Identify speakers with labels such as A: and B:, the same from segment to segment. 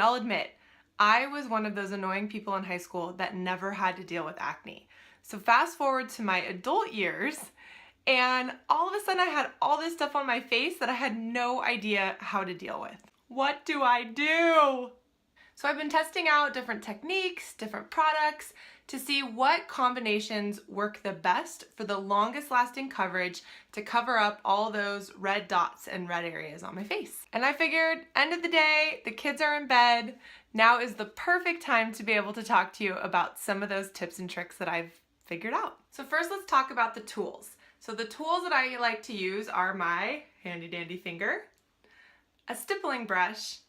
A: I'll admit, I was one of those annoying people in high school that never had to deal with acne. So fast forward to my adult years, and all of a sudden I had all this stuff on my face that I had no idea how to deal with. What do I do? So I've been testing out different techniques, different products to see what combinations work the best for the longest lasting coverage to cover up all those red dots and red areas on my face. And I figured, end of the day, the kids are in bed, now is the perfect time to be able to talk to you about some of those tips and tricks that I've figured out. So first let's talk about the tools. So the tools that I like to use are my handy dandy finger, a stippling brush,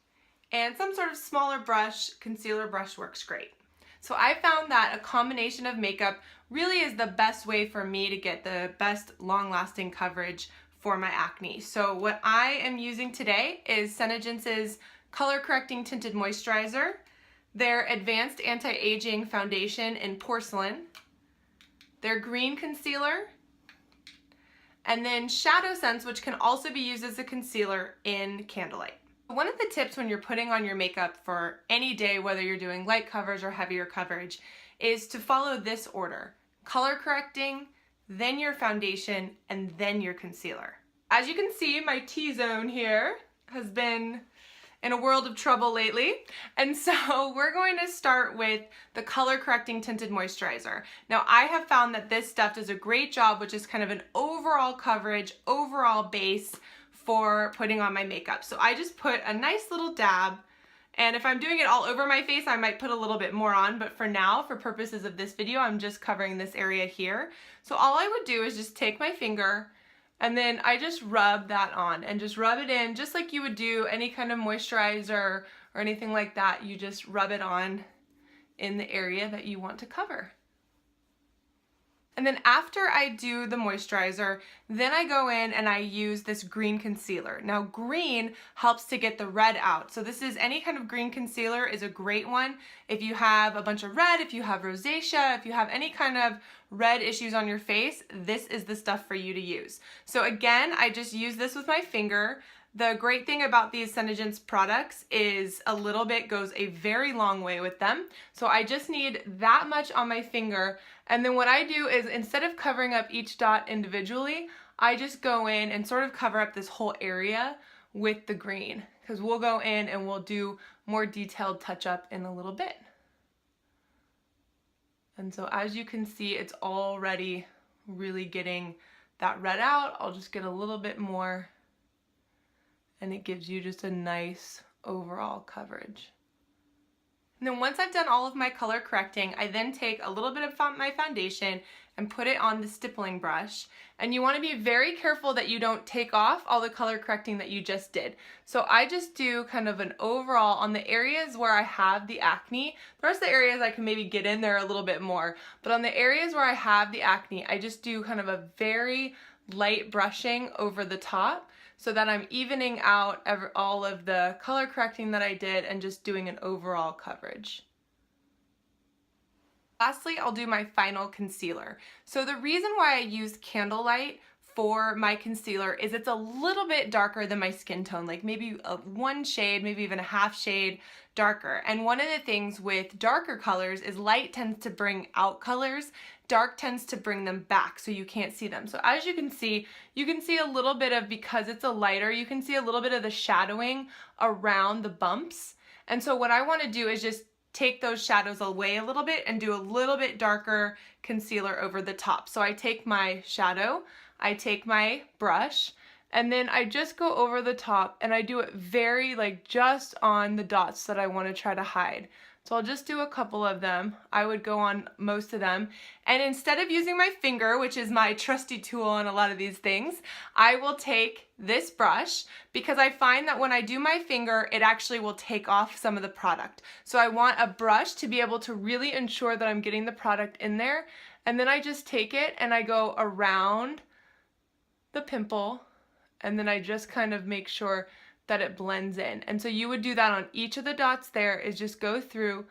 A: and some sort of smaller brush. Concealer brush works great. So I found that a combination of makeup really is the best way for me to get the best long-lasting coverage for my acne. So what I am using today is Senegence's Color Correcting Tinted Moisturizer, their Advanced Anti-Aging Foundation in Porcelain, their Green Concealer, and then Shadow Sense, which can also be used as a concealer in Candlelight. One of the tips when you're putting on your makeup for any day, whether you're doing light coverage or heavier coverage, is to follow this order: color correcting, then your foundation, and then your concealer. As you can see, my T-zone here has been in a world of trouble lately, and so we're going to start with the Color Correcting Tinted Moisturizer. Now I have found that this stuff does a great job, which is kind of an overall coverage, overall base for putting on my makeup. So I just put a nice little dab, and if I'm doing it all over my face, I might put a little bit more on, but for now, for purposes of this video, I'm just covering this area here. So all I would do is just take my finger, and then I just rub that on, and just rub it in just like you would do any kind of moisturizer or anything like that. You just rub it on in the area that you want to cover. And then after I do the moisturizer, then I go in and I use this green concealer. Now green helps to get the red out. So this is any kind of green concealer is a great one. If you have a bunch of red, if you have rosacea, if you have any kind of red issues on your face, this is the stuff for you to use. So again, I just use this with my finger. The great thing about these Senegence products is a little bit goes a very long way with them. So I just need that much on my finger, and then what I do is instead of covering up each dot individually, I just go in and sort of cover up this whole area with the green, because we'll go in and we'll do more detailed touch up in a little bit. And so as you can see, it's already really getting that red out. I'll just get a little bit more, and it gives you just a nice overall coverage. And then once I've done all of my color correcting, I then take a little bit of my foundation and put it on the stippling brush. And you want to be very careful that you don't take off all the color correcting that you just did. So I just do kind of an overall on the areas where I have the acne. The rest of the areas I can maybe get in there a little bit more, but on the areas where I have the acne, I just do kind of a very light brushing over the top, so that I'm evening out all of the color correcting that I did and just doing an overall coverage. Lastly, I'll do my final concealer. So the reason why I use Candlelight for my concealer is it's a little bit darker than my skin tone, like maybe one shade, maybe even a half shade darker. And one of the things with darker colors is light tends to bring out colors, dark tends to bring them back so you can't see them. So as you can see a little bit of, because it's a lighter, you can see a little bit of the shadowing around the bumps. And so what I want to do is just take those shadows away a little bit and do a little bit darker concealer over the top. So I take my shadow, I take my brush, and then I just go over the top, and I do it very just on the dots that I want to try to hide. So I'll just do a couple of them. I would go on most of them. And instead of using my finger, which is my trusty tool on a lot of these things, I will take this brush, because I find that when I do my finger, it actually will take off some of the product. So I want a brush to be able to really ensure that I'm getting the product in there. And then I just take it and I go around the pimple, and then I just kind of make sure that it blends in. And so you would do that on each of the dots there, is just go through,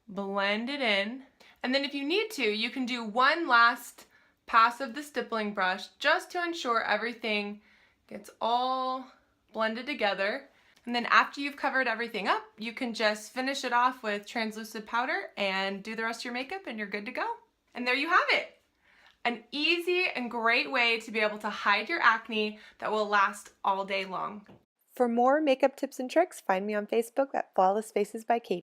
A: blend it in, and then if you need to, you can do one last pass of the stippling brush just to ensure everything gets all blended together. And then after you've covered everything up, you can just finish it off with translucent powder and do the rest of your makeup and you're good to go. And there you have it. An easy and great way to be able to hide your acne that will last all day long. For more makeup tips and tricks, find me on Facebook at Flawless Faces by Kate.